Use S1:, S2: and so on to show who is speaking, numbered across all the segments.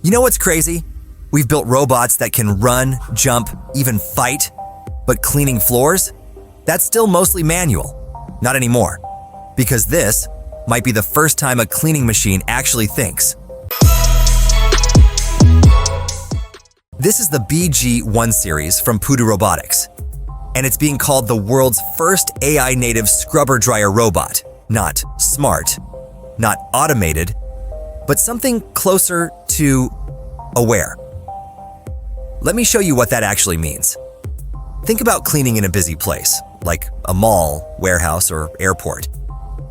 S1: You know what's crazy? We've built robots that can run, jump, even fight, but cleaning floors? That's still mostly manual. Not anymore, because this might be the first time a cleaning machine actually thinks. This is the BG1 Series from Pudu Robotics, and it's being called the world's first AI-native scrubber dryer robot. Not smart, not automated, but something closer to aware. Let me show you what that actually means. Think about cleaning in a busy place, like a mall, warehouse, or airport.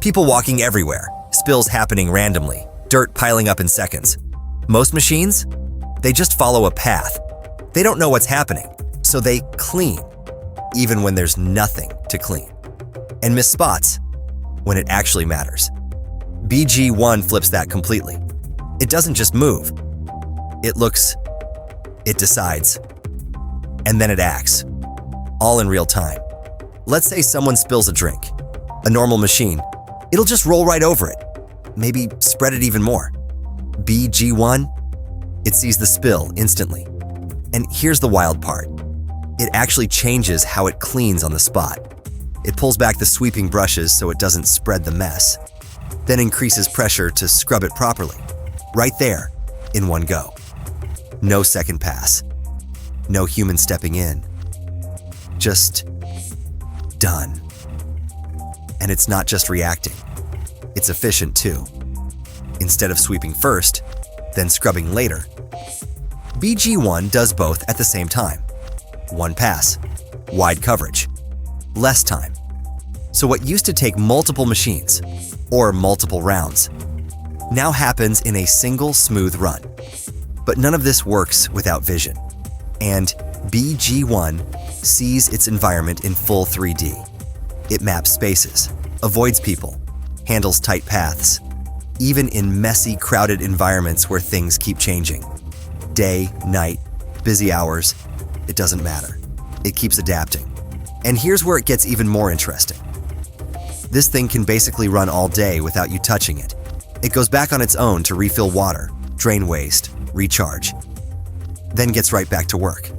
S1: People walking everywhere, spills happening randomly, dirt piling up in seconds. Most machines, they just follow a path. They don't know what's happening, so they clean, even when there's nothing to clean, and miss spots when it actually matters. BG1 flips that completely. It doesn't just move. It looks, it decides, and then it acts, all in real time. Let's say someone spills a drink. A normal machine, it'll just roll right over it, maybe spread it even more. BG1, it sees the spill instantly. And here's the wild part. It actually changes how it cleans on the spot. It pulls back the sweeping brushes so it doesn't spread the mess, then increases pressure to scrub it properly, right there, in one go. No second pass, no human stepping in, just done. And it's not just reacting, it's efficient too. Instead of sweeping first, then scrubbing later, BG1 does both at the same time. One pass, wide coverage, less time. So what used to take multiple machines, or multiple rounds, now happens in a single smooth run. But none of this works without vision. And BG1 sees its environment in full 3D. It maps spaces, avoids people, handles tight paths, even in messy, crowded environments where things keep changing. Day, night, busy hours, it doesn't matter. It keeps adapting. And here's where it gets even more interesting. This thing can basically run all day without you touching it. It goes back on its own to refill water, drain waste, recharge, then gets right back to work.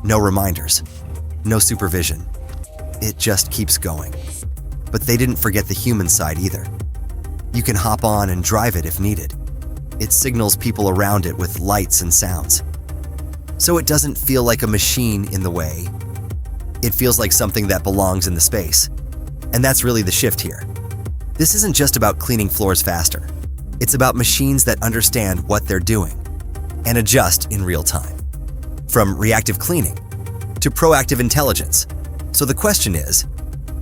S1: No reminders, no supervision. It just keeps going. But they didn't forget the human side either. You can hop on and drive it if needed. It signals people around it with lights and sounds. So it doesn't feel like a machine in the way. It feels like something that belongs in the space. And that's really the shift here. This isn't just about cleaning floors faster. It's about machines that understand what they're doing and adjust in real time. From reactive cleaning to proactive intelligence. So the question is,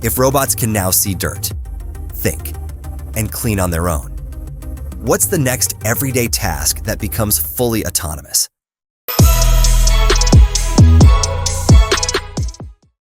S1: if robots can now see dirt, think, and clean on their own, what's the next everyday task that becomes fully autonomous?